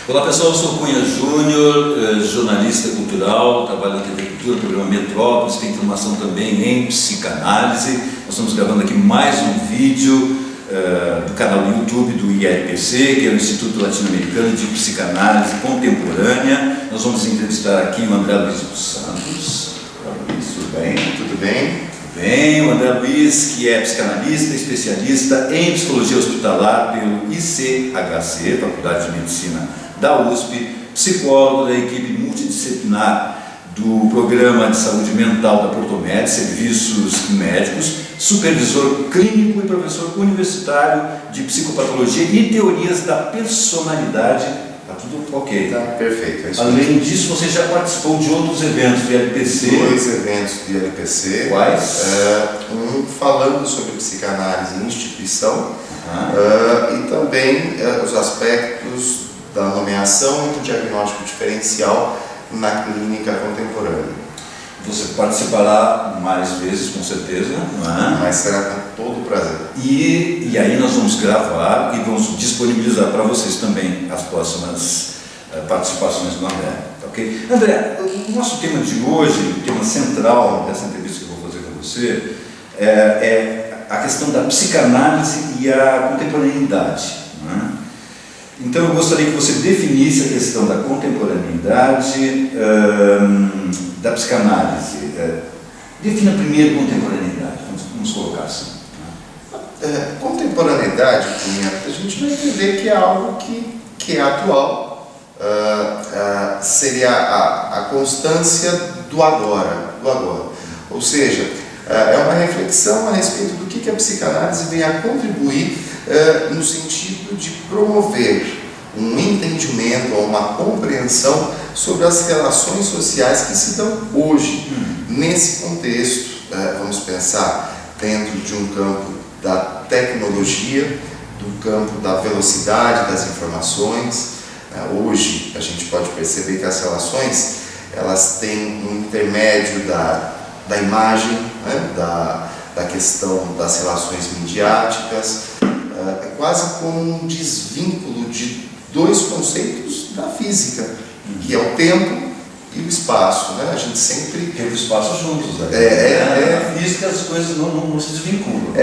Olá pessoal, eu sou Cunha Júnior, jornalista cultural, trabalho na TV Cultura, programa Metrópolis, tem formação também em psicanálise. Nós estamos gravando aqui mais um vídeo do canal do YouTube do ILPC, que é o Instituto Latino-Americano de Psicanálise Contemporânea. Nós vamos entrevistar aqui o André Luiz dos Santos. Luiz, tudo bem? Tudo bem? Bem, o André Luiz, que é psicanalista, especialista em psicologia hospitalar pelo ICHC, Faculdade de Medicina da USP, psicólogo da equipe multidisciplinar do Programa de Saúde Mental da Portomed, Serviços Médicos, supervisor clínico e professor universitário de psicopatologia e teorias da personalidade. Tá tudo ok? Tá perfeito. É isso. Além disso, você já participou de outros eventos do ILPC. 2 eventos do ILPC. Quais? Um falando sobre psicanálise em instituição e também os aspectos da nomeação e do diagnóstico diferencial na clínica contemporânea. Você participará mais vezes, com certeza, não é? Mas será com todo prazer. E aí nós vamos gravar e vamos disponibilizar para vocês também as próximas participações do André. Ok? André, o nosso tema de hoje, o tema central dessa entrevista que eu vou fazer com você, é a questão da psicanálise e a contemporaneidade. Não é? Então eu gostaria que você definisse a questão da contemporaneidade da psicanálise. Defina primeiro contemporaneidade, vamos colocar assim. Contemporaneidade, a gente vai entender que é algo que é atual, seria a constância do agora. Ou seja, é uma reflexão a respeito do que a psicanálise vem a contribuir no sentido de promover um entendimento ou uma compreensão sobre as relações sociais que se dão hoje. Nesse contexto, vamos pensar dentro de um campo da tecnologia, do campo da velocidade das informações. Hoje a gente pode perceber que as relações elas têm um intermédio da imagem, né? da questão das relações midiáticas, é quase como um desvínculo de dois conceitos da física, que é o tempo e o espaço, né? A gente sempre... Tempo e espaço juntos, né? Na física as coisas não se desvinculam.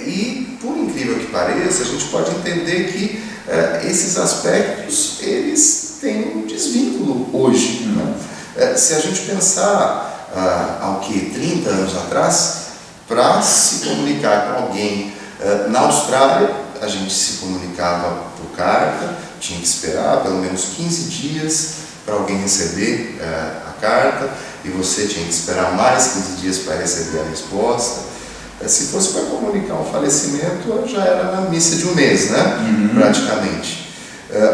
E, por incrível que pareça, a gente pode entender que esses aspectos, eles têm um desvínculo hoje. Né? Se a gente pensar ao que 30 anos atrás, para se comunicar com alguém na Austrália, a gente se comunicava por carta, tinha que esperar pelo menos 15 dias para alguém receber a carta, e você tinha que esperar mais 15 dias para receber a resposta. Se fosse para comunicar um falecimento, já era na missa de um mês, né? Praticamente.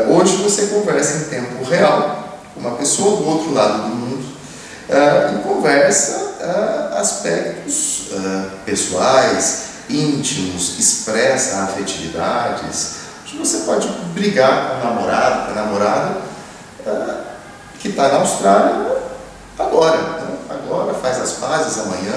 Hoje você conversa em tempo real com uma pessoa do outro lado do mundo e conversa aspectos pessoais, íntimos, expressa afetividades. Você pode brigar com o namorado, com a namorada que está na Austrália agora, né? Agora faz as pazes amanhã.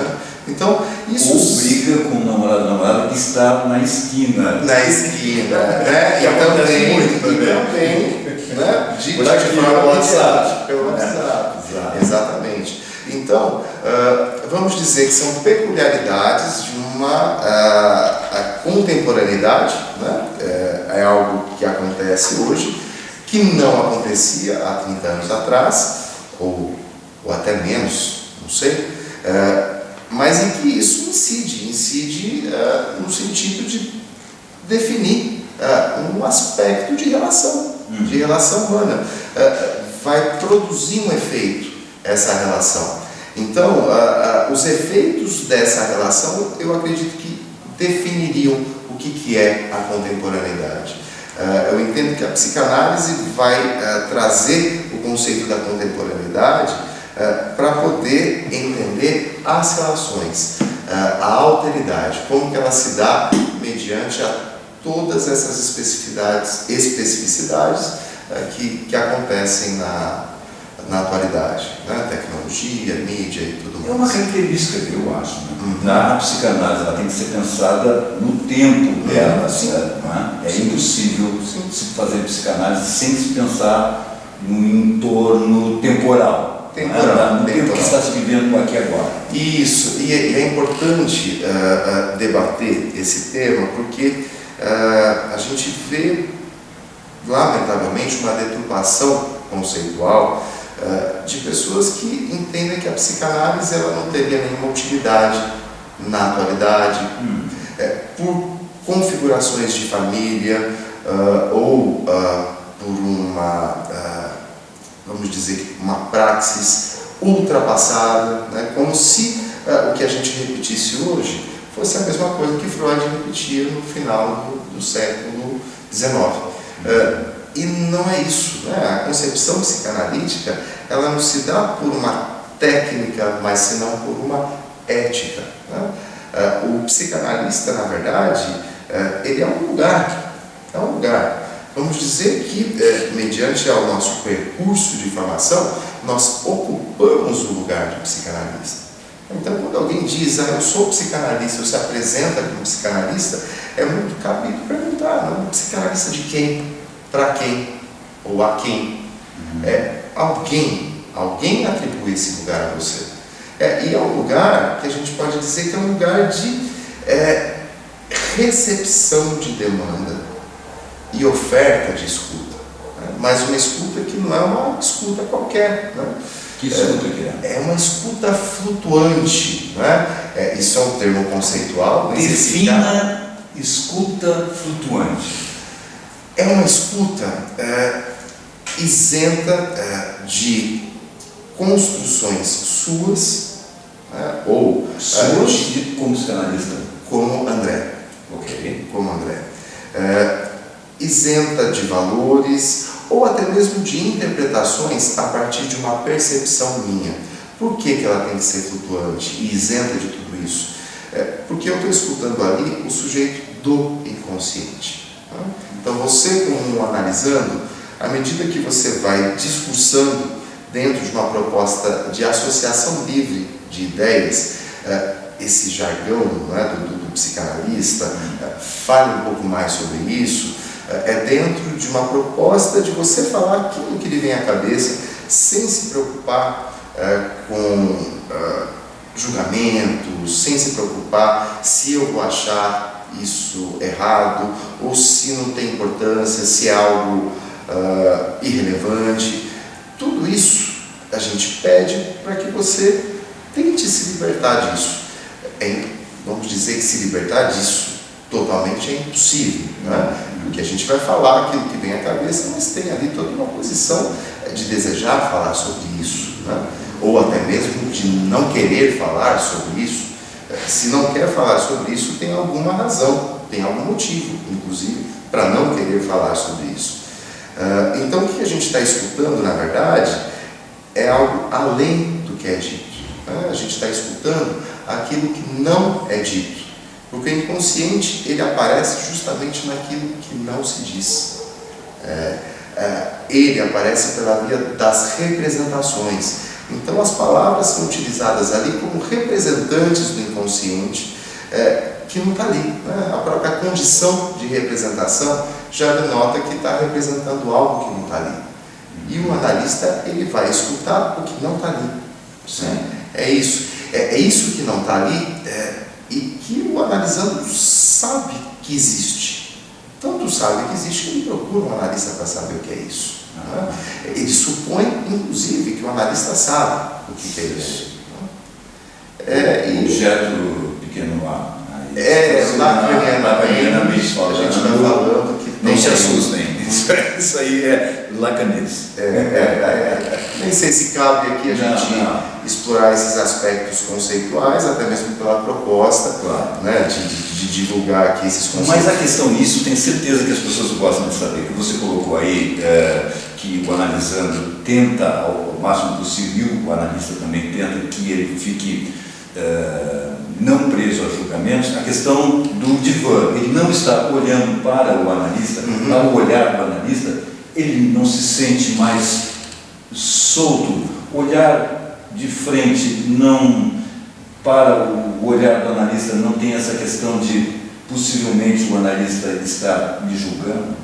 Então, isso... Ou briga com o namorado que está na esquina. Na esquina, né? Que acontece muito também, né? Pelo WhatsApp. Pelo WhatsApp. Exatamente. Então, vamos dizer que são peculiaridades de uma contemporaneidade, né? É algo que acontece hoje, que não acontecia há 30 anos atrás, ou até menos, não sei, mas em que isso incide no sentido de definir um aspecto de relação humana. Vai produzir um efeito essa relação. Então, os efeitos dessa relação, eu acredito que definiriam o que é a contemporaneidade. Eu entendo que a psicanálise vai trazer o conceito da contemporaneidade para poder entender as relações, a alteridade, como que ela se dá mediante todas essas especificidades que acontecem na atualidade, né? Tecnologia, mídia e tudo mais. É uma característica, eu acho. A psicanálise ela tem que ser pensada no tempo dela, não é? É impossível se fazer psicanálise sem se pensar no entorno temporal. No tempo que está se vivendo aqui agora. Isso, e é importante debater esse tema porque a gente vê, lamentavelmente, uma deturpação conceitual de pessoas que entendem que a psicanálise ela não teria nenhuma utilidade na atualidade, por configurações de família ou por uma, vamos dizer, uma praxis ultrapassada, né? Como se o que a gente repetisse hoje fosse a mesma coisa que Freud repetia no final do século XIX. E não é isso, né? A concepção psicanalítica ela não se dá por uma técnica, mas senão por uma ética, né? O psicanalista, na verdade, ele é um lugar, Vamos dizer que, mediante ao nosso percurso de formação, nós ocupamos o lugar de psicanalista. Então, quando alguém diz, eu sou psicanalista, ou se apresenta como psicanalista, é muito cabido perguntar, não? Psicanalista de quem? Para quem? Ou a quem? Alguém atribui esse lugar a você. E é um lugar que a gente pode dizer que é um lugar de recepção de demanda e oferta de escuta. Mas uma escuta que não é uma escuta qualquer. Né? Que escuta que é? É uma escuta flutuante. Né? Isso é um termo conceitual. Defina escuta flutuante. É uma escuta isenta de construções suas, ou suas como psicanalista? Como André. Ok. Como André. Isenta de valores ou até mesmo de interpretações a partir de uma percepção minha. Por que ela tem que ser flutuante e isenta de tudo isso? Porque eu estou escutando ali o sujeito do inconsciente. Então você, como um analisando, à medida que você vai discursando dentro de uma proposta de associação livre de ideias, esse jargão do psicanalista, fale um pouco mais sobre isso, é dentro de uma proposta de você falar aquilo que lhe vem à cabeça, sem se preocupar com julgamentos, sem se preocupar se eu vou achar isso errado, ou se não tem importância, se é algo irrelevante. Tudo isso a gente pede para que você tente se libertar disso. Vamos dizer que se libertar disso totalmente é impossível, né? Porque a gente vai falar aquilo que vem à cabeça, mas tem ali toda uma posição de desejar falar sobre isso, né? Ou até mesmo de não querer falar sobre isso. Se não quer falar sobre isso, tem alguma razão, tem algum motivo, inclusive, para não querer falar sobre isso. Então, o que a gente está escutando, na verdade, é algo além do que é dito. A gente está escutando aquilo que não é dito. Porque o inconsciente, ele aparece justamente naquilo que não se diz. Ele aparece pela via das representações. Então as palavras são utilizadas ali como representantes do inconsciente, que não está ali. Né? A própria condição de representação já denota que está representando algo que não está ali. E o analista, ele vai escutar o que não está ali. É isso. É isso que não está ali e que o analisando sabe que existe. Tanto sabe que existe que ele procura um analista para saber o que é isso. Ele supõe, inclusive, que o analista sabe o que é isso. Objeto pequeno A. Lacanianamente, a gente vai falando que não se assustem. Isso aí é lacanês. Nem sei se cabe aqui a gente explorar esses aspectos conceituais, até mesmo pela proposta, claro, né, de divulgar aqui esses conceitos. Mas a questão nisso, tenho certeza que as pessoas gostam de saber, que você colocou aí que o analisando tenta, ao máximo possível, e o analista também tenta que ele fique não preso a julgamentos, a questão do divã. Ele não está olhando para o analista, ao olhar para o analista, ele não se sente mais solto, olhar de frente, não para o olhar do analista, não tem essa questão de possivelmente o analista estar me julgando?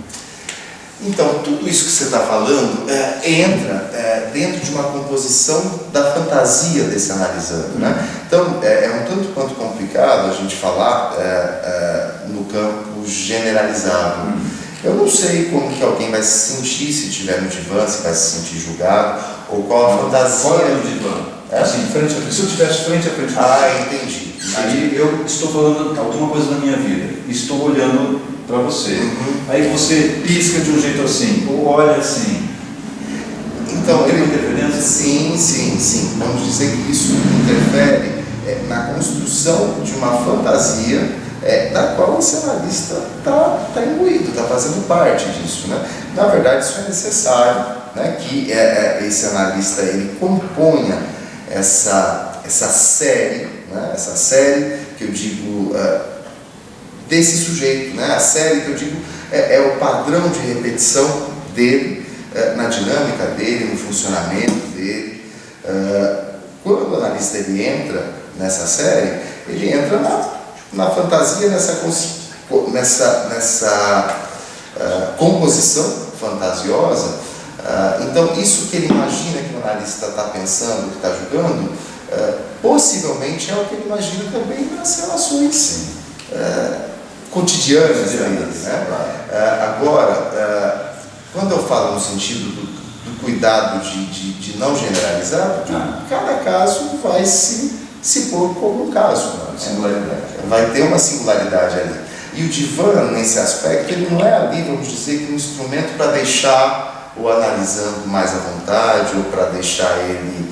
Então, tudo isso que você está falando entra dentro de uma composição da fantasia desse analisando, né? Então, é um tanto quanto complicado a gente falar no campo generalizado. Eu não sei como que alguém vai se sentir se estiver no divã, se vai se sentir julgado, ou qual a fantasia... Fora do divã. Assim, frente a frente. Se eu estivesse frente a frente... Entendi. Aí eu estou falando alguma coisa na minha vida, estou olhando para você. Aí você pisca de um jeito assim, ou olha assim. Então, tem uma interferência? Sim. Vamos dizer que isso interfere na construção de uma fantasia da qual esse analista está imbuído, está fazendo parte disso, né? Na verdade, isso é necessário, né, que esse analista ele componha essa série, né, essa série que eu digo desse sujeito, né? A série que eu digo é o padrão de repetição dele, na dinâmica dele, no funcionamento dele. Quando o analista ele entra nessa série, ele entra na fantasia, nessa composição fantasiosa. Então, isso que ele imagina que o analista está pensando, que está julgando, possivelmente é o que ele imagina também nas relações cotidianas deles, né? Agora, quando eu falo no sentido do cuidado de não generalizar, cada caso vai se pôr como um caso, né? Singularidade. Vai ter uma singularidade ali. E o divã, nesse aspecto, ele não é ali, vamos dizer, que um instrumento para deixar o analisando mais à vontade ou para deixar ele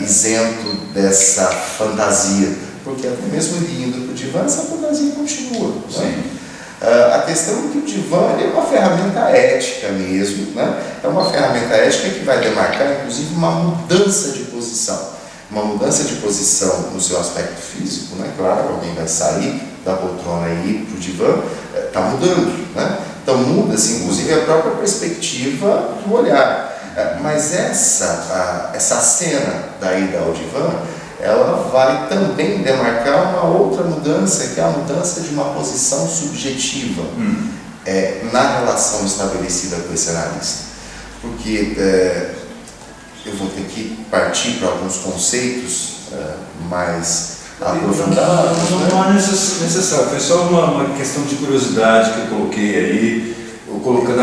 isento dessa fantasia, porque até mesmo ele indo para o divã, essa fantasia continua. Né? A questão é que o divã é uma ferramenta ética mesmo, né? É uma ferramenta ética que vai demarcar, inclusive, uma mudança de posição. Uma mudança de posição no seu aspecto físico, né? Claro, alguém vai sair da poltrona e ir para o divã, está mudando, né? Então muda-se, inclusive, a própria perspectiva do olhar. Mas essa cena da ida ao divã, ela vai também demarcar uma outra mudança, que é a mudança de uma posição subjetiva na relação estabelecida com esse analista. Porque eu vou ter que partir para alguns conceitos mais aprofundados. Não é necessário, foi só uma questão de curiosidade que eu coloquei aí, colocando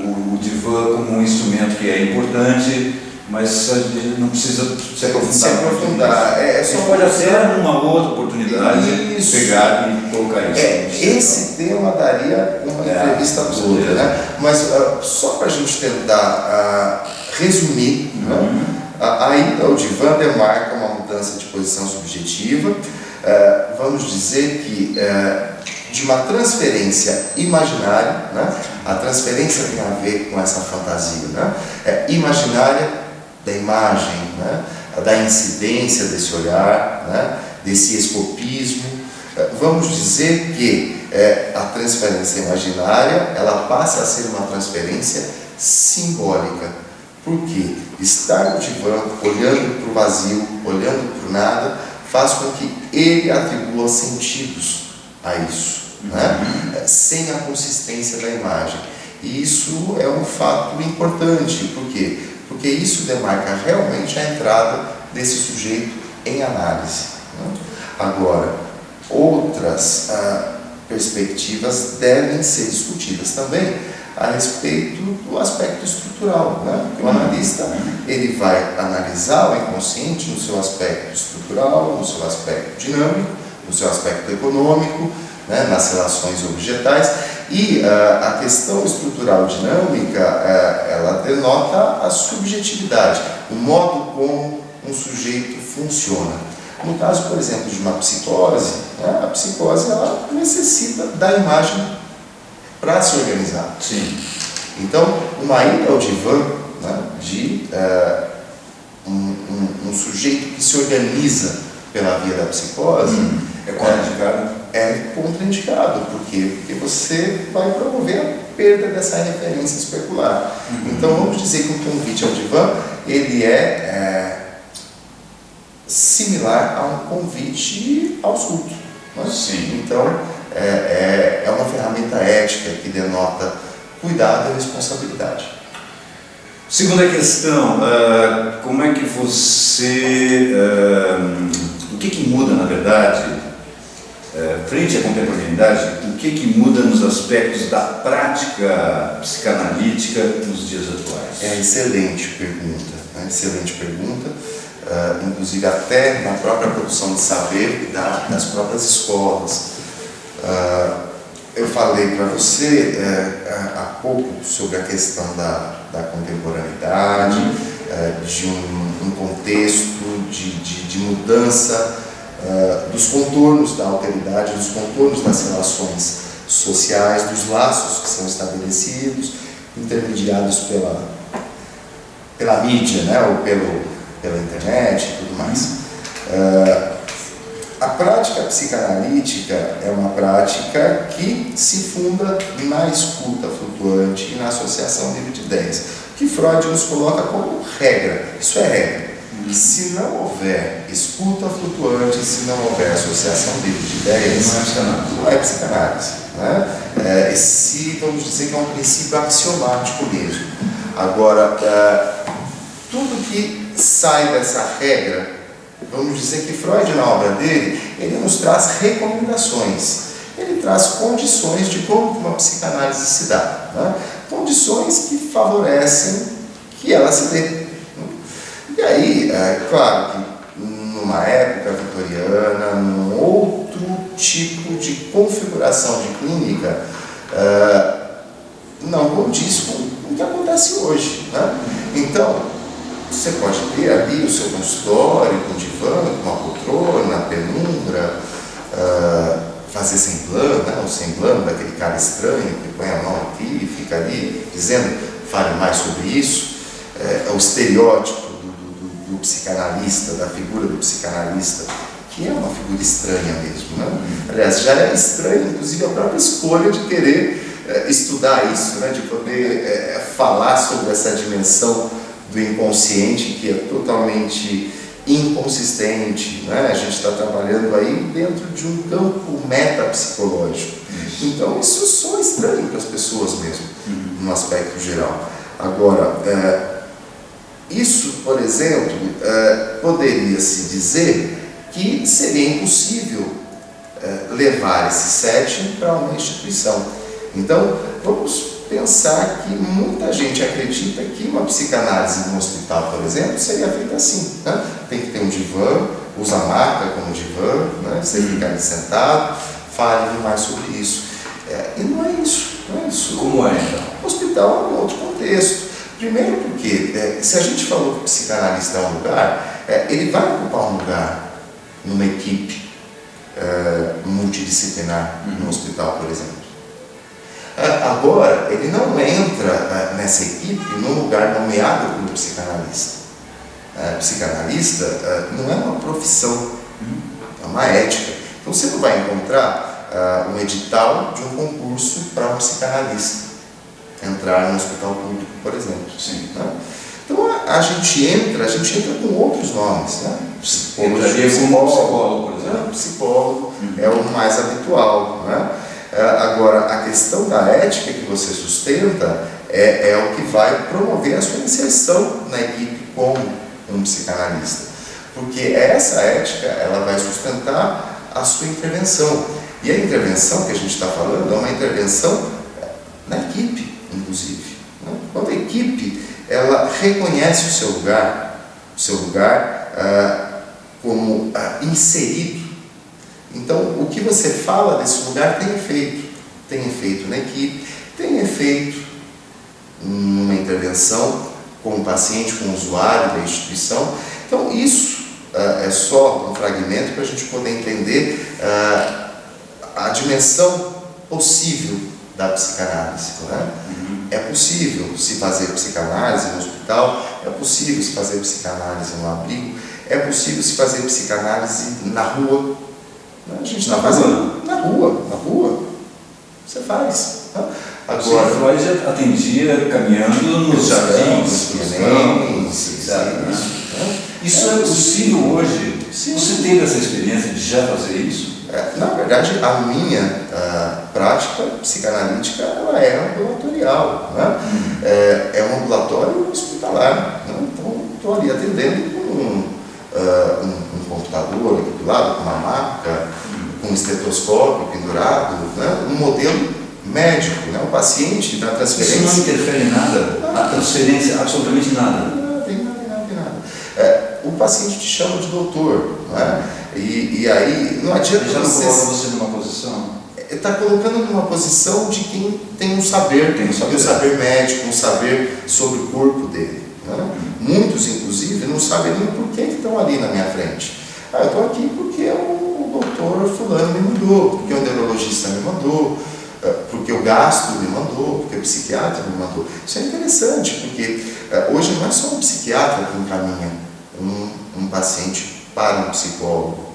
o divã como um instrumento que é importante, mas a gente não precisa se aprofundar. Só pode até numa outra oportunidade pegar e colocar isso. Esse tema daria uma entrevista toda, né? Mas só para a gente tentar resumir, né? A ida ao divã demarca uma mudança de posição subjetiva. Vamos dizer que de uma transferência imaginária, né? A transferência tem a ver com essa fantasia, né? Imaginária da imagem, né? Da incidência desse olhar, né? Desse escopismo. Vamos dizer que a transferência imaginária ela passa a ser uma transferência simbólica. Porque estar no divã, olhando para o vazio, olhando para o nada, faz com que ele atribua sentidos a isso, né? Sem a consistência da imagem. E isso é um fato importante. Por quê? Porque isso demarca realmente a entrada desse sujeito em análise, né? Agora, outras perspectivas devem ser discutidas também a respeito do aspecto estrutural, né? O analista ele vai analisar o inconsciente no seu aspecto estrutural, no seu aspecto dinâmico, no seu aspecto econômico, né? Nas relações objetais, e a questão estrutural dinâmica ela denota a subjetividade, o modo como um sujeito funciona. No caso, por exemplo, de uma psicose, né? A psicose ela necessita da imagem para se organizar. Sim. Então, uma ida ao divã, né, de um sujeito que se organiza pela via da psicose é contraindicado. é contraindicado. Por quê? Porque você vai promover a perda dessa referência especular. Então, vamos dizer que um convite ao divã, ele é similar a um convite ao surto. Né? Sim. Então, é uma ferramenta ética que denota cuidado e responsabilidade. Segunda questão, como é que você... o que muda, na verdade, frente à contemporaneidade, o que muda nos aspectos da prática psicanalítica nos dias atuais? É excelente pergunta, né? Excelente pergunta. Inclusive até na própria produção de saber das próprias escolas. Eu falei para você há pouco sobre a questão da contemporaneidade, de um contexto de mudança dos contornos da alteridade, dos contornos das relações sociais, dos laços que são estabelecidos, intermediados pela mídia, né, ou pela internet e tudo mais. A prática psicanalítica é uma prática que se funda na escuta flutuante e na associação livre de ideias, que Freud nos coloca como regra. Isso é regra. Se não houver escuta flutuante, se não houver associação livre de ideias, não é psicanálise. Né? Vamos dizer que é um princípio axiomático mesmo. Agora, tudo que sai dessa regra, vamos dizer que Freud, na obra dele, ele nos traz recomendações. Ele traz condições de como uma psicanálise se dá. Né? Condições que favorecem que ela se dê. E aí, claro que numa época vitoriana, num outro tipo de configuração de clínica, não condiz com o que acontece hoje. Né? Então, você pode ter ali o seu consultório com divã, com uma poltrona, penumbra, fazer semblando, né? O semblando daquele cara estranho que põe a mão aqui e fica ali dizendo, fale mais sobre isso. É o estereótipo do psicanalista, da figura do psicanalista, que é uma figura estranha mesmo. Né? Aliás, já é estranho, inclusive, a própria escolha de querer estudar isso, né? De poder falar sobre essa dimensão do inconsciente que é totalmente inconsistente, né? A gente está trabalhando aí dentro de um campo metapsicológico. Então isso soa estranho para as pessoas mesmo, no aspecto geral. Agora, isso, por exemplo, poderia-se dizer que seria impossível levar esse setting para uma instituição. Então, vamos pensar que muita gente acredita que uma psicanálise no hospital, por exemplo, seria feita assim. Né? Tem que ter um divã, usa a maca como divã, né? Você fica ali sentado, fale mais sobre isso. E não é isso. Não é isso. Como é então? O hospital é um outro contexto. Primeiro porque, se a gente falou que o psicanalista é um lugar, ele vai ocupar um lugar numa equipe multidisciplinar no hospital, por exemplo. Agora, ele não entra nessa equipe num lugar nomeado pelo psicanalista. Psicanalista não é uma profissão, é uma ética. Então você não vai encontrar um edital de um concurso para um psicanalista entrar no hospital público, por exemplo. Sim. Né? Então a gente entra com outros nomes. Né? Entraria como psicólogo, por exemplo. Psicólogo é o mais habitual. Né? Agora, a questão da ética que você sustenta é o que vai promover a sua inserção na equipe como um psicanalista. Porque essa ética, ela vai sustentar a sua intervenção. E a intervenção que a gente está falando é uma intervenção na equipe, inclusive. Né? Quando a equipe, ela reconhece o seu lugar como inserido. Então, o que você fala desse lugar tem efeito na equipe, tem efeito numa intervenção com o paciente, com o usuário da instituição. Então, isso é só um fragmento para a gente poder entender a dimensão possível da psicanálise. Né? É possível se fazer psicanálise no hospital, é possível se fazer psicanálise no abrigo, é possível se fazer psicanálise na rua. A gente está fazendo na rua. Você faz. Né? Agora, Freud já atendia caminhando nos jardins, nos campos, isso é possível hoje? Sim. Você teve essa experiência de já fazer isso? Na verdade, a minha prática psicanalítica ela é ambulatorial, né? É um ambulatório hospitalar. Né? Então, estou ali atendendo com um computador aqui do lado, com uma maca, com um estetoscópio pendurado, né? Um modelo médico, né? O paciente da transferência. Isso não interfere em nada? A transferência, absolutamente nada? Nada. O paciente te chama de doutor, não é? E aí não adianta ele já não coloca você numa posição? Está colocando numa posição de quem tem um saber, um saber médico, um saber sobre o corpo dele. Né? Muitos, inclusive, não sabem nem por que estão ali na minha frente. Eu estou aqui porque o doutor fulano me mandou, porque o neurologista me mandou, porque o gastro me mandou, porque o psiquiatra me mandou. Isso é interessante, porque hoje não é só um psiquiatra que encaminha um paciente para um psicólogo.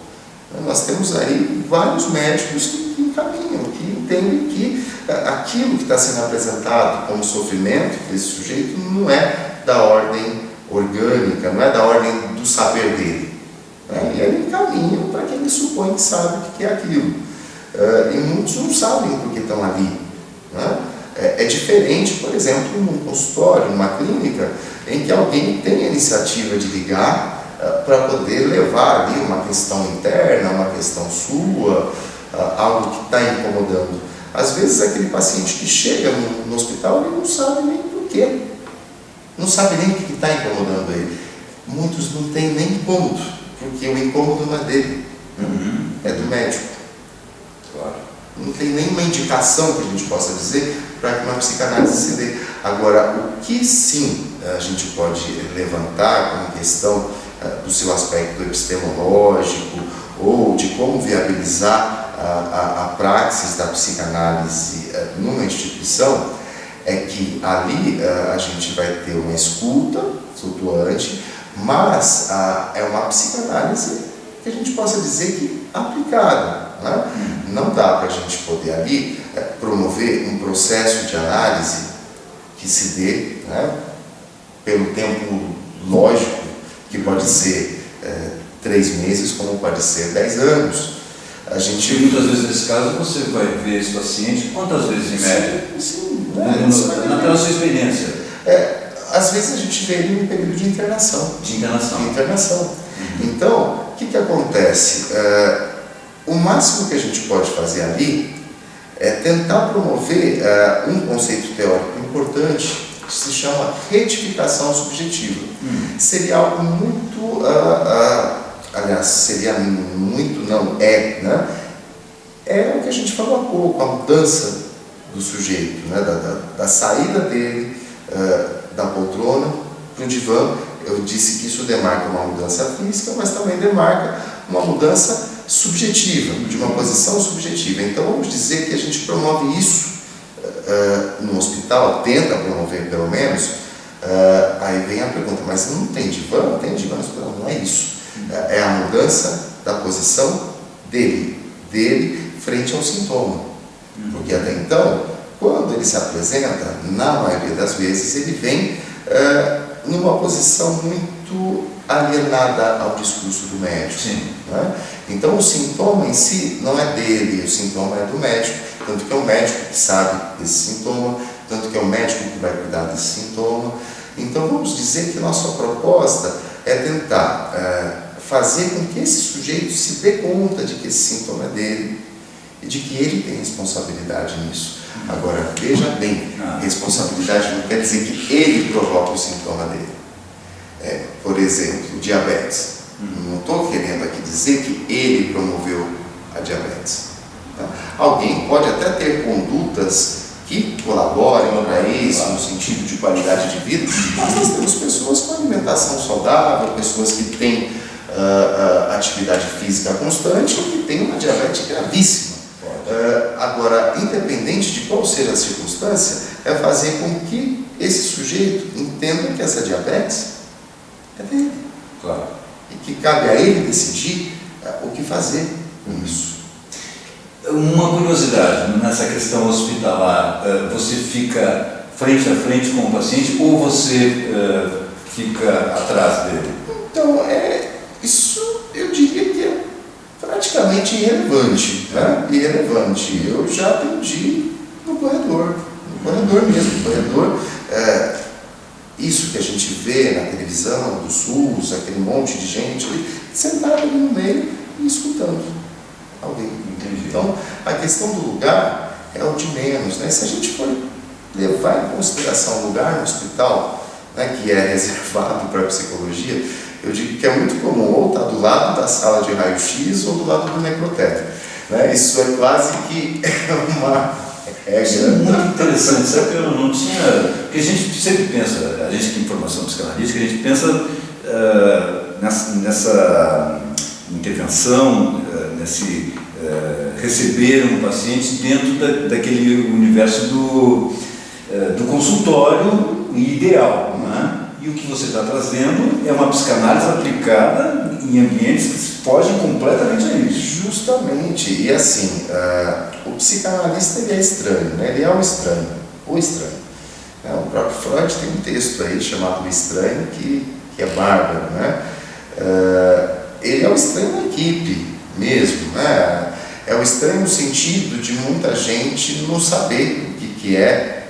Nós temos aí vários médicos que encaminham, que entendem que aquilo que está sendo apresentado como sofrimento desse sujeito não é da ordem orgânica, não é da ordem do saber dele. E aí encaminham para quem ele supõe que sabe o que é aquilo. E muitos não sabem por que estão ali. É diferente, por exemplo, num consultório, numa clínica, em que alguém tem a iniciativa de ligar para poder levar ali uma questão interna, uma questão sua, algo que está incomodando. Às vezes aquele paciente que chega no hospital, ele não sabe nem por quê, não sabe nem o que está incomodando ele. Muitos não têm nem ponto, porque o incômodo não é dele, é do médico. Claro. Não tem nenhuma indicação que a gente possa dizer para que uma psicanálise se dê. Agora, o que sim a gente pode levantar como questão do seu aspecto epistemológico ou de como viabilizar a praxis da psicanálise numa instituição é que ali a gente vai ter uma escuta flutuante, mas é uma psicanálise que a gente possa dizer que aplicada. Né? Não dá para a gente poder ali promover um processo de análise que se dê, né, pelo tempo lógico, que pode ser 3 meses, como pode ser 10 anos. A gente muitas vezes nesse caso você vai ver esse paciente quantas vezes em média? Sim, na sua experiência. Às vezes a gente vê ele em período de internação. Uhum. Então, o que acontece? O máximo que a gente pode fazer ali é tentar promover um conceito teórico importante que se chama retificação subjetiva. Seria algo muito, aliás, seria muito, não, né? É o que a gente falou há pouco, a mudança do sujeito, né? da saída dele da poltrona para o divã. Eu disse que isso demarca uma mudança física, mas também demarca uma mudança subjetiva, de uma posição subjetiva. Então vamos dizer que a gente promove isso no hospital, tenta promover pelo menos. Aí vem a pergunta, mas não tem divã? Tem divã? Não é isso. É a mudança da posição dele frente ao sintoma. Porque até então, quando ele se apresenta, na maioria das vezes, ele vem numa posição muito alienada ao discurso do médico. Né? Então o sintoma em si não é dele, o sintoma é do médico, tanto que é o médico que sabe desse sintoma, tanto que é o médico que vai cuidar desse sintoma. Então vamos dizer que nossa proposta é tentar fazer com que esse sujeito se dê conta de que esse sintoma é dele e de que ele tem responsabilidade nisso. Agora, veja bem, responsabilidade não quer dizer que ele provoca o sintoma dele. Por exemplo, diabetes. Não estou querendo aqui dizer que ele promoveu a diabetes. Tá? Alguém pode até ter condutas que colaborem para isso, no sentido de qualidade de vida, mas nós temos pessoas com alimentação saudável, pessoas que têm atividade física constante e que têm uma diabetes gravíssima. Agora, independente de qual seja a circunstância, é fazer com que esse sujeito entenda que essa diabetes é dele. Claro. E que cabe a ele decidir o que fazer com isso. Uma curiosidade, nessa questão hospitalar, você fica frente a frente com o paciente ou você fica atrás dele? Então, isso eu diria que é praticamente irrelevante, né? Irrelevante. Eu já atendi no corredor mesmo, no corredor. Isso que a gente vê na televisão, do SUS, aquele monte de gente ali, sentado ali no meio e escutando alguém. Entendi. Então, a questão do lugar é o de menos, né? Se a gente for levar em consideração o lugar no hospital, né, que é reservado para a psicologia, eu digo que é muito comum ou estar do lado da sala de raio-x ou do lado do necrotério, né? Isso é quase que uma regra. Isso é muito interessante, sabe que eu não tinha... Porque a gente sempre pensa, a gente que tem formação psicanalítica, a gente pensa nessa intervenção, nesse receber um paciente dentro daquele universo do consultório ideal, né? E o que você está trazendo é uma psicanálise aplicada em ambientes que fogem completamente a isso. Justamente, e assim, o psicanalista ele é estranho, né? Ele é o estranho. O próprio Freud tem um texto aí chamado O Estranho, que é bárbaro, né? Ele é o estranho da equipe mesmo, né? É o estranho no sentido de muita gente não saber o que é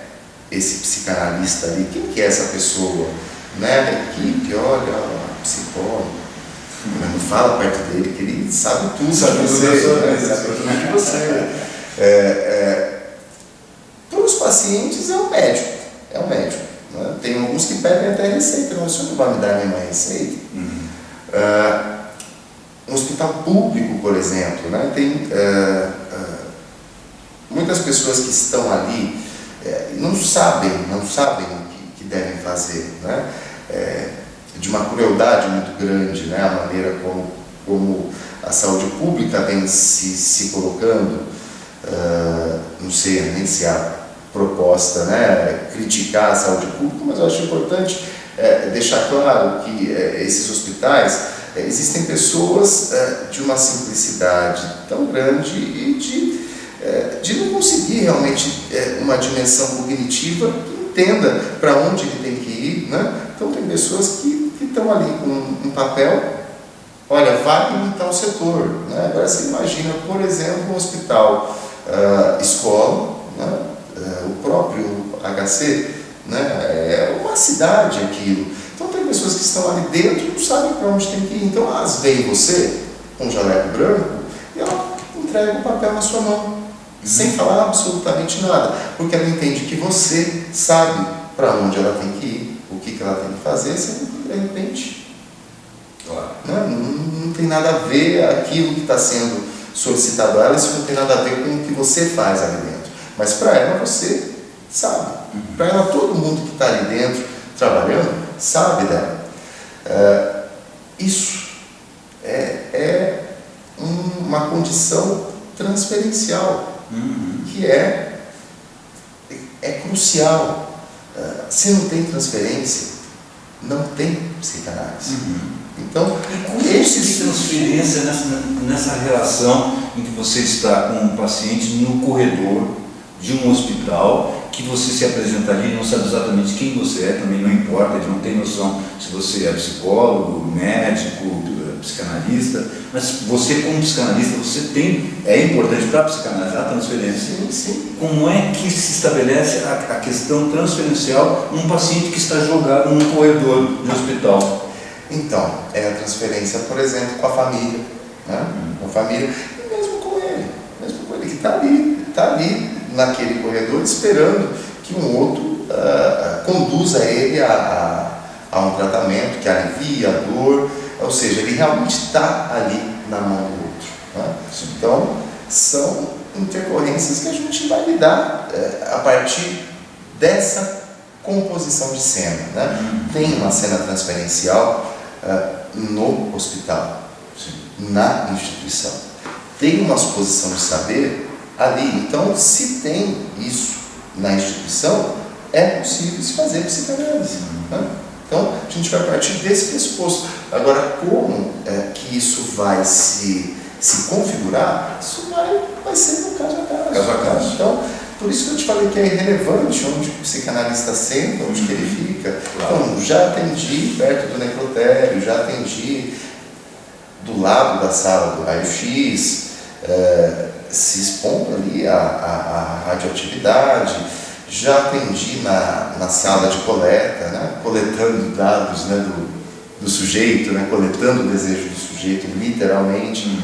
esse psicanalista ali, quem que é essa pessoa, né? A equipe, olha, psicólogo, não fala perto dele, que ele sabe tudo de você. Para os pacientes é o médico, né? Tem alguns que pedem até receita, não, o senhor não vai me dar nenhuma receita. Um hospital público, por exemplo, né? Tem muitas pessoas que estão ali não sabem o que devem fazer, né? De uma crueldade muito grande, né? A maneira como a saúde pública vem se colocando, não sei nem se há proposta, né? Criticar a saúde pública, mas eu acho importante deixar claro que esses hospitais existem pessoas de uma simplicidade tão grande e de não conseguir realmente uma dimensão cognitiva que entenda para onde ele tem que ir, né? Então tem pessoas que estão ali com um papel, olha, vai em tal setor, né? Agora você imagina, por exemplo, um hospital escola, né? O próprio HC, né? É uma cidade aquilo. Então tem pessoas que estão ali dentro e não sabem para onde tem que ir. Então elas veem você com um jaleco branco e ela entrega o papel na sua mão, sem falar absolutamente nada, porque ela entende que você sabe para onde ela tem que ir, o que ela tem que fazer, sem de repente. Claro. Não tem nada a ver aquilo que está sendo solicitado a ela, isso não tem nada a ver com o que você faz ali dentro. Mas para ela você sabe. Para ela todo mundo que está ali dentro trabalhando sabe dela. Isso é uma condição transferencial que é crucial. Se não tem transferência, não tem psicanálise. Então, esse transferência nessa relação em que você está com um paciente no corredor de um hospital, que você se apresenta ali e não sabe exatamente quem você é, também não importa, ele não tem noção se você é psicólogo, médico, psicanalista, mas você como psicanalista, é importante para a psicanálise a transferência. Sim. Como é que se estabelece a questão transferencial num paciente que está jogado num corredor de hospital? Então, é a transferência, por exemplo, com a família, né? Com a família, e mesmo com ele que está ali naquele corredor esperando que um outro conduza ele a um tratamento que alivia a dor, ou seja, ele realmente está ali na mão do outro, né? Então, são intercorrências que a gente vai lidar a partir dessa composição de cena, né? Tem uma cena transferencial no hospital, na instituição. Tem uma suposição de saber ali. Então, se tem isso na instituição, é possível se fazer psicanálise, né? Então, a gente vai partir desse pressuposto. Agora, como que isso vai se se configurar, isso vai ser no caso a caso. Caso a caso. Então, por isso que eu te falei que é irrelevante onde o psicanalista senta, onde que ele fica. Então, já atendi perto do necrotério, já atendi do lado da sala do raio-x, se expondo ali a radioatividade, já atendi na sala de coleta, né, coletando dados, né, do sujeito, né, coletando o desejo do sujeito, literalmente,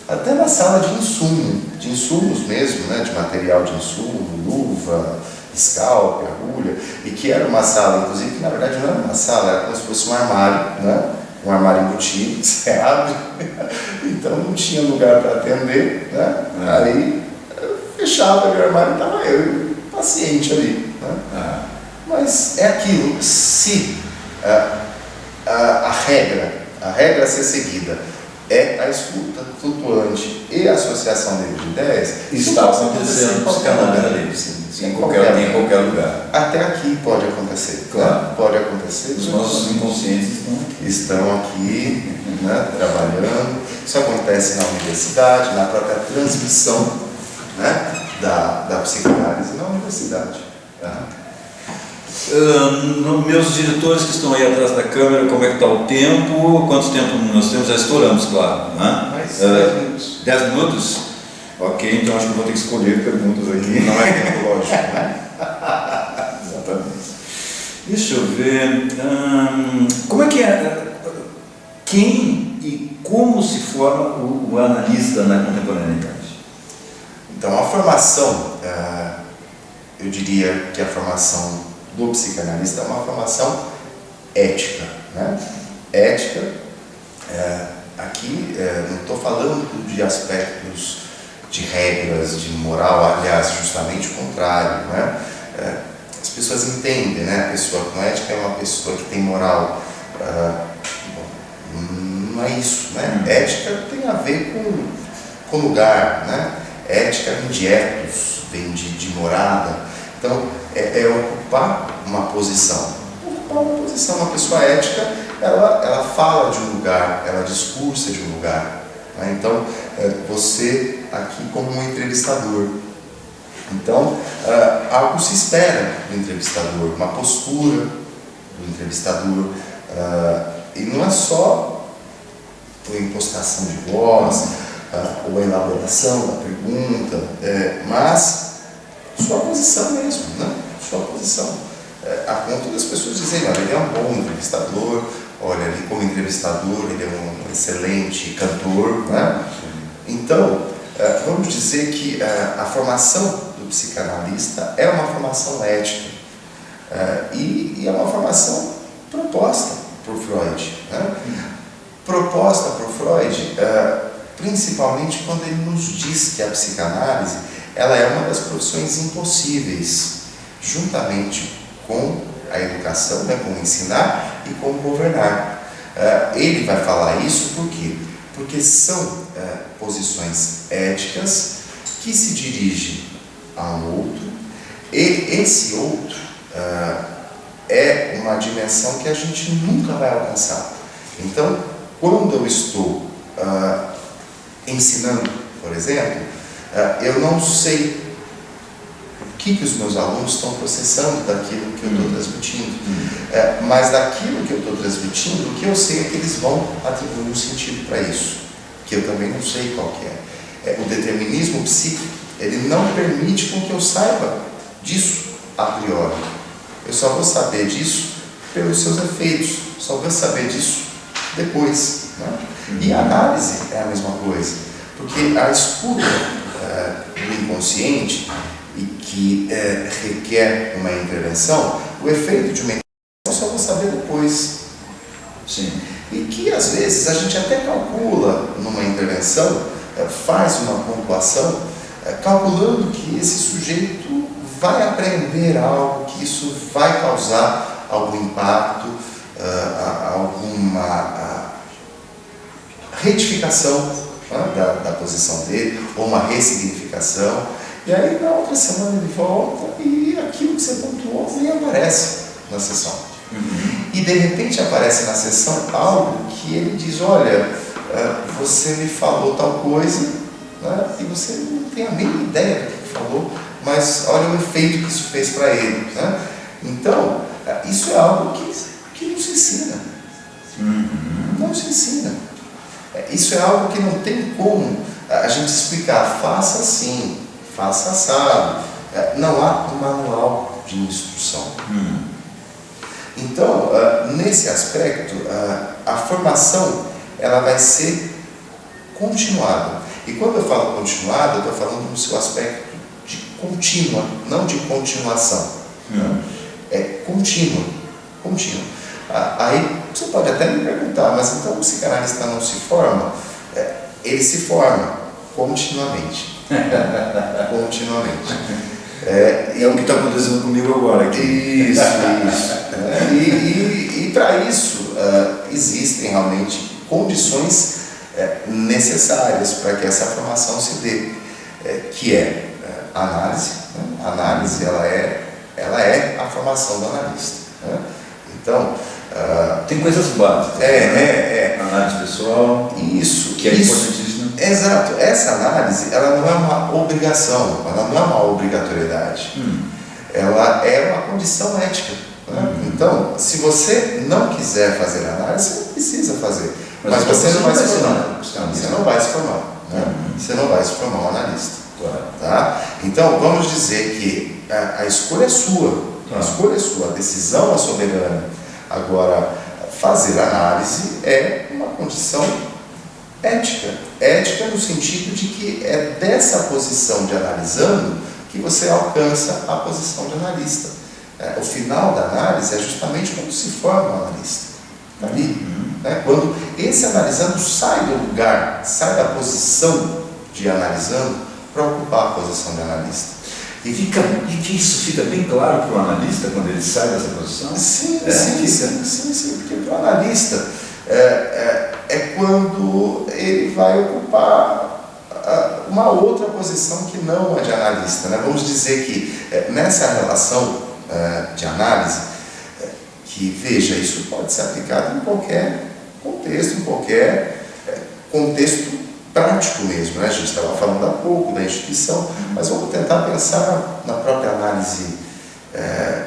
até na sala de insumos mesmo, né, de material de insumo, luva, scalpel, agulha, e que era uma sala, inclusive, que na verdade não era uma sala, era como se fosse um armário, né, um armário embutido, você abre, então não tinha lugar para atender, né, aí eu fechava o armário e estava eu, paciente ali, né? Mas é aquilo, se a regra a ser seguida é a escuta flutuante e a associação livre de ideias, está acontecendo no psicanálise, em qualquer lugar. Até aqui pode acontecer, claro. Né? Pode acontecer. Os nossos inconscientes estão aqui, né, trabalhando. Isso acontece na universidade, na própria transmissão, né, da psicanálise na universidade. Meus diretores que estão aí atrás da câmera, como é que está o tempo? Quanto tempo nós temos? Já estouramos, claro. Né? Mais 10 minutos. 10 minutos? Ok, então acho que eu vou ter que escolher perguntas aqui. Não é tempo lógico, né? Exatamente. Deixa eu ver. Como é que é? Quem e como se forma o analista na contemporaneidade? Então, a formação, eu diria que a formação do psicanalista é uma formação ética, né? Ética, aqui não estou falando de aspectos de regras, de moral, aliás, justamente o contrário, né? As pessoas entendem, né? A pessoa com ética é uma pessoa que tem moral. Não é isso, né? Ética tem a ver com lugar, né? Ética vem de ethos, vem de morada. Então, é ocupar uma posição. Ocupar uma posição. Uma pessoa ética, ela fala de um lugar, ela discursa de um lugar. Né? Então, você aqui como um entrevistador. Então, algo se espera do entrevistador, uma postura do entrevistador. E não é só a impostação de voz, ou a elaboração da pergunta, mas sua posição mesmo, né? Sua posição. A ponto das pessoas dizerem, olha, ele é um bom entrevistador, olha, ele como entrevistador, ele é um excelente cantor, né? Então, vamos dizer que a formação do psicanalista é uma formação ética, e é uma formação proposta por Freud, né? Proposta por Freud, principalmente quando ele nos diz que a psicanálise ela é uma das profissões impossíveis, juntamente com a educação, né, com o ensinar e com o governar. Ele vai falar isso por quê? Porque são posições éticas que se dirigem a um outro, e esse outro é uma dimensão que a gente nunca vai alcançar. Então, quando eu estou ensinando, por exemplo, eu não sei o que os meus alunos estão processando daquilo que eu estou transmitindo, mas daquilo que eu estou transmitindo, o que eu sei é que eles vão atribuir um sentido para isso, que eu também não sei qual que é. O determinismo psíquico, ele não permite com que eu saiba disso a priori. Eu só vou saber disso pelos seus efeitos, só vou saber disso depois, né? E a análise é a mesma coisa, porque a escuta do inconsciente e que requer uma intervenção, o efeito de uma intervenção eu só vou saber depois. Sim. E que às vezes a gente até calcula numa intervenção, faz uma pontuação, calculando que esse sujeito vai aprender algo, que isso vai causar algum impacto, alguma retificação, né, da posição dele, ou uma ressignificação, e aí na outra semana ele volta e aquilo que você pontuou nem aparece na sessão. E de repente aparece na sessão algo que ele diz, olha, você me falou tal coisa, né, e você não tem a mínima ideia do que falou, mas olha o efeito que isso fez para ele. Né? Então, isso é algo que não se ensina. Não se ensina. Isso é algo que não tem como a gente explicar, faça assim, faça assado. Não há um manual de instrução. Então, nesse aspecto, a formação ela vai ser continuada. E quando eu falo continuada, eu estou falando no seu aspecto de contínua, não de continuação. É contínua. Aí você pode até me perguntar, mas então o psicanalista não se forma? Ele se forma continuamente. Continuamente. É o que está acontecendo comigo agora aqui. Isso. E para isso existem realmente condições necessárias para que essa formação se dê, que é a análise. Né? A análise ela é a formação do analista. Né? Então, tem coisas básicas. Análise pessoal. Isso. Que é importantíssimo. Exato. Essa análise, ela não é uma obrigação, ela não é uma obrigatoriedade. Ela é uma condição ética. Né? Então, se você não quiser fazer análise, você não precisa fazer. Mas você não vai se formar. Você não vai se formar. Né? Você não vai se formar um analista. Claro. Tá? Então, vamos dizer que a escolha é sua. A escolha é sua, a decisão é soberana. Agora, fazer análise é uma condição ética. Ética no sentido de que é dessa posição de analisando que você alcança a posição de analista. O final da análise é justamente quando se forma o analista. Ali, né? Quando esse analisando sai do lugar, sai da posição de analisando para ocupar a posição de analista. E isso fica bem claro para o analista quando ele sai dessa posição? Sim, porque para o analista é quando ele vai ocupar uma outra posição que não é de analista. Né? Vamos dizer que nessa relação de análise, que veja, isso pode ser aplicado em qualquer contexto prático mesmo, né? A gente estava falando há pouco da instituição, mas vamos tentar pensar na própria análise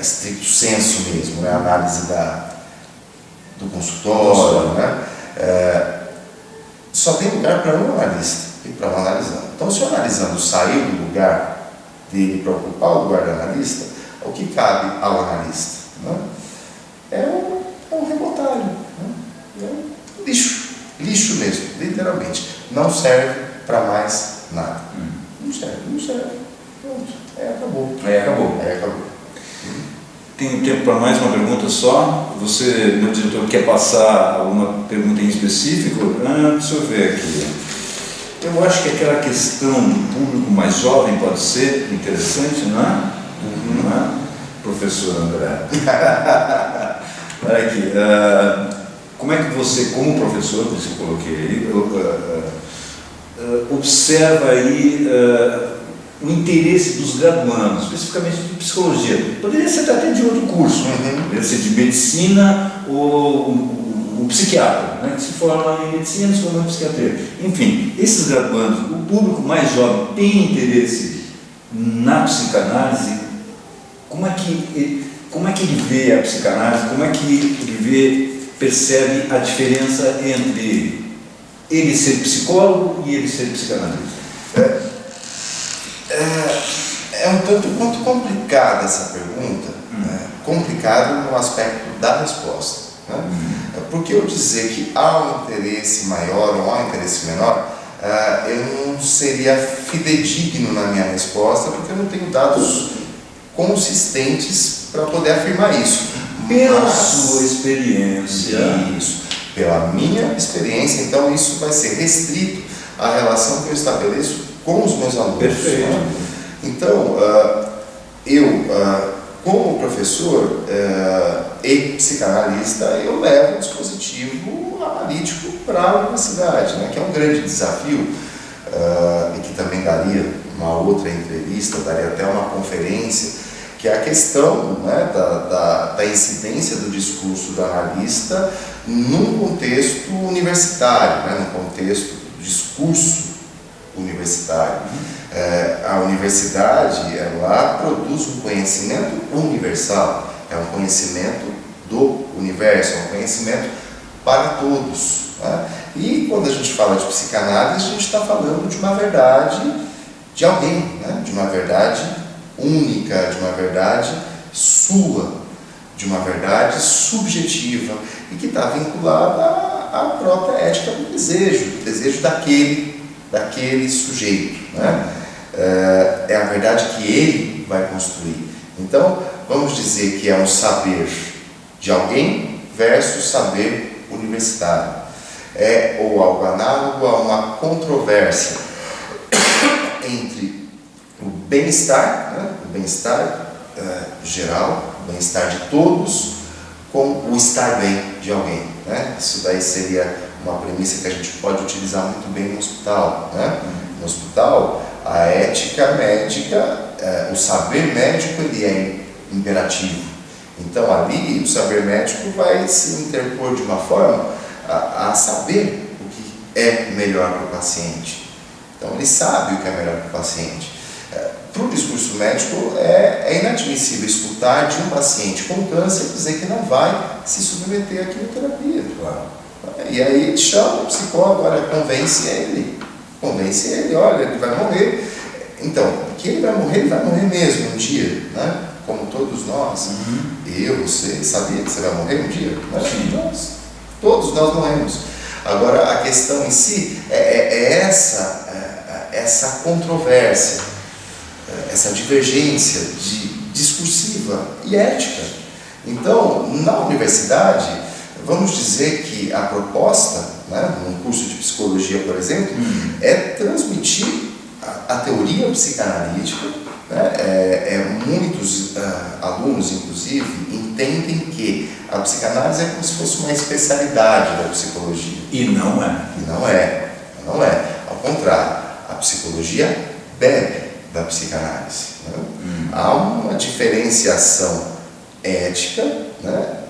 estricto sensu mesmo, né? A análise do consultório, né? Só tem lugar para um analista e para um analisando. Então, se o analisando saiu do lugar dele para ocupar o lugar do analista, o que cabe ao analista? Né? É um rebotalho, né? É um lixo mesmo, literalmente. Não serve para mais nada. Não serve. Pronto. Acabou. Tem tempo para mais uma pergunta só? Você, meu diretor, quer passar alguma pergunta em específico? Deixa eu ver aqui. Eu acho que aquela questão do público mais jovem pode ser interessante, não é? Não é? Professor André. Olha aqui. Como é que você, como professor, por isso eu coloquei aí, observa aí o interesse dos graduandos, especificamente de psicologia? Poderia ser até de outro curso, poderia ser de medicina ou um psiquiatra, né, que se forma em medicina, se forma em psiquiatria. Enfim, esses graduandos, o público mais jovem tem interesse na psicanálise. Como é que ele vê a psicanálise? Como é que ele percebe a diferença entre ele ser psicólogo e ele ser psicanalista? É um tanto quanto complicada essa pergunta, complicado no aspecto da resposta. Né? Porque eu dizer que há um interesse maior ou há um interesse menor, eu não seria fidedigno na minha resposta, porque eu não tenho dados consistentes para poder afirmar isso. Pela sua experiência. Isso. Pela minha experiência, então isso vai ser restrito à relação que eu estabeleço com os meus alunos. Perfeito. Né? Então, como professor e psicanalista, eu levo um dispositivo analítico para a universidade, né? Que é um grande desafio e que também daria uma outra entrevista, daria até uma conferência, que é a questão, né, da incidência do discurso do analista num contexto universitário, né, num contexto do discurso universitário. A universidade, ela produz um conhecimento universal, é um conhecimento do universo, é um conhecimento para todos, né? E quando a gente fala de psicanálise, a gente está falando de uma verdade de alguém, né? De uma verdade única, de uma verdade sua, de uma verdade subjetiva e que está vinculada à própria ética do desejo daquele sujeito, né? É a verdade que ele vai construir. Então, vamos dizer que é um saber de alguém versus saber universitário. Ou algo análogo a uma controvérsia entre o bem-estar, né, o bem-estar geral, o bem-estar de todos, com o estar bem de alguém, né? Isso daí seria uma premissa que a gente pode utilizar muito bem no hospital, né? No hospital, a ética médica, o saber médico, ele é imperativo. Então ali o saber médico vai se interpor de uma forma a saber o que é melhor para o paciente. Então ele sabe o que é melhor para o paciente. Para o discurso médico é inadmissível escutar de um paciente com câncer dizer que não vai se submeter à quimioterapia. Claro. E aí chama o psicólogo, olha, convence ele, olha, ele vai morrer. Então, que ele vai morrer mesmo um dia, né? Como todos nós. Você sabia que você vai morrer um dia? Né? Todos nós morremos. Agora, a questão em si é essa controvérsia, essa divergência discursiva e ética. Então, na universidade, vamos dizer que a proposta, né, num curso de psicologia, por exemplo, é transmitir a teoria psicanalítica, né? Muitos alunos, inclusive, entendem que a psicanálise é como se fosse uma especialidade da psicologia. E não é. Não é. Ao contrário, a psicologia bebe da psicanálise, né? Há uma diferenciação ética, né,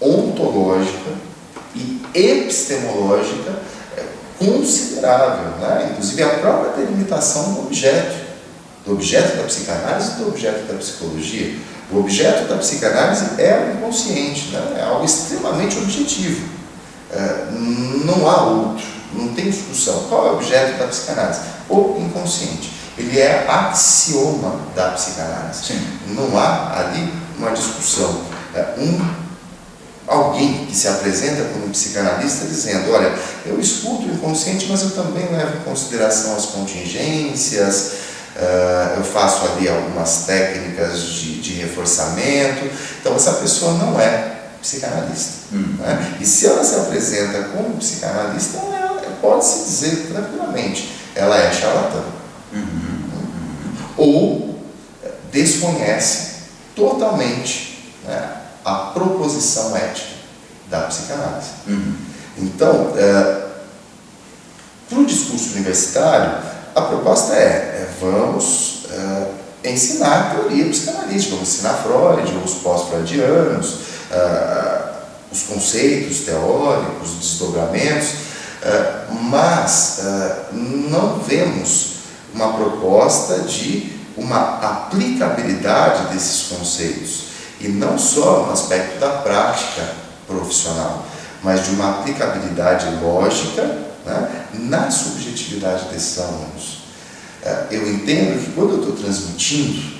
ontológica e epistemológica considerável, né? Inclusive a própria delimitação do objeto da psicanálise e do objeto da psicologia. O objeto da psicanálise é o inconsciente, né? É algo extremamente objetivo. Não há outro, não tem discussão. Qual é o objeto da psicanálise? O inconsciente. Ele é axioma da psicanálise. Sim. Não há ali uma discussão. Alguém que se apresenta como psicanalista dizendo, olha, eu escuto o inconsciente, mas eu também levo em consideração as contingências, eu faço ali algumas técnicas de reforçamento. Então essa pessoa não é psicanalista, né? E se ela se apresenta como psicanalista, ela pode-se dizer tranquilamente, ela é charlatã. Ou desconhece totalmente, né, a proposição ética da psicanálise. Então, para o discurso universitário, a proposta vamos ensinar a teoria psicanalítica, vamos ensinar Freud, os pós-freudianos, os conceitos teóricos, os desdobramentos, mas não vemos uma proposta de uma aplicabilidade desses conceitos, e não só no aspecto da prática profissional, mas de uma aplicabilidade lógica, né, na subjetividade desses alunos. Eu entendo que quando eu estou transmitindo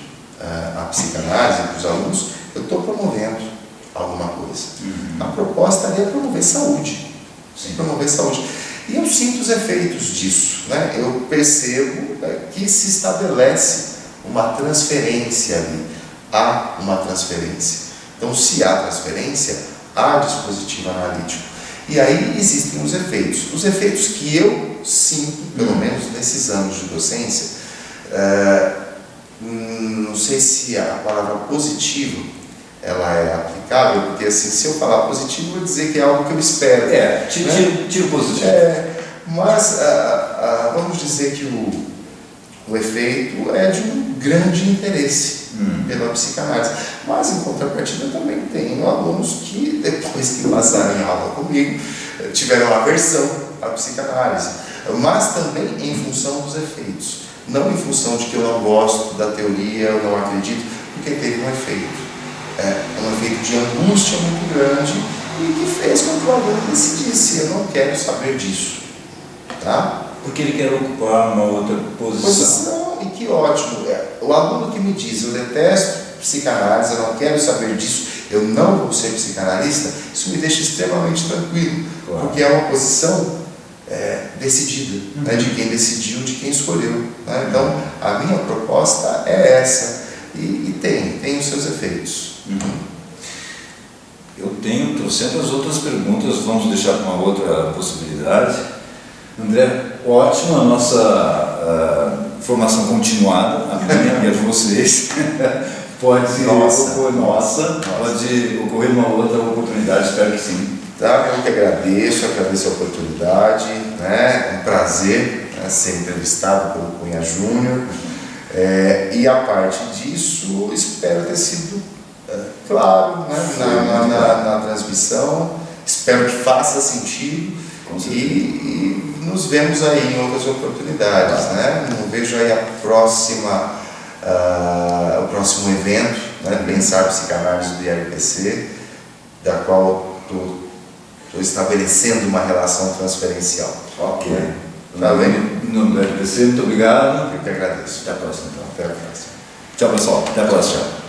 a psicanálise para os alunos, eu estou promovendo alguma coisa. A proposta ali é promover saúde. Promover saúde. E eu sinto os efeitos disso, né? Eu percebo que se estabelece uma transferência ali. Há uma transferência. Então, se há transferência, há dispositivo analítico. E aí existem os efeitos. Os efeitos que eu sinto, pelo menos nesses anos de docência, não sei se a palavra positivo ela é aplicável, porque assim, se eu falar positivo, eu vou dizer que é algo que eu espero. Tiro positivo. Mas vamos dizer que o efeito é de um grande interesse pela psicanálise. Mas, em contrapartida, também tenho alunos que, depois que passaram em aula comigo, tiveram aversão à psicanálise. Mas também em função dos efeitos. Não em função de que eu não gosto da teoria, eu não acredito, porque teve um efeito. Um efeito de angústia muito grande e que fez com que o aluno decidisse: eu não quero saber disso. Tá? Porque ele quer ocupar uma outra posição. E que ótimo. O aluno que me diz: eu detesto psicanálise, eu não quero saber disso, eu não vou ser psicanalista, isso me deixa extremamente tranquilo, claro. Porque é uma posição decidida, né, de quem decidiu, de quem escolheu. Né? Então, a minha proposta é essa, e tem os seus efeitos. Eu tenho trocentas outras perguntas, vamos deixar para uma outra possibilidade. André, ótima a nossa formação continuada, a minha e a de vocês. Pode ocorrer uma outra oportunidade, espero que sim. Tá, eu que agradeço a oportunidade, né? É um prazer, né, ser entrevistado pelo Cunha Júnior. E a parte disso, espero ter sido claro, né, na transmissão, espero que faça sentido e nos vemos aí em outras oportunidades. Né? Não vejo aí o próximo evento, né, Pensar Psicanálise do ILPC, da qual estou estabelecendo uma relação transferencial. Ok. Tá bem? No ILPC, muito obrigado. Eu que agradeço. Até a próxima, então. Até a próxima. Tchau, pessoal. Até a próxima.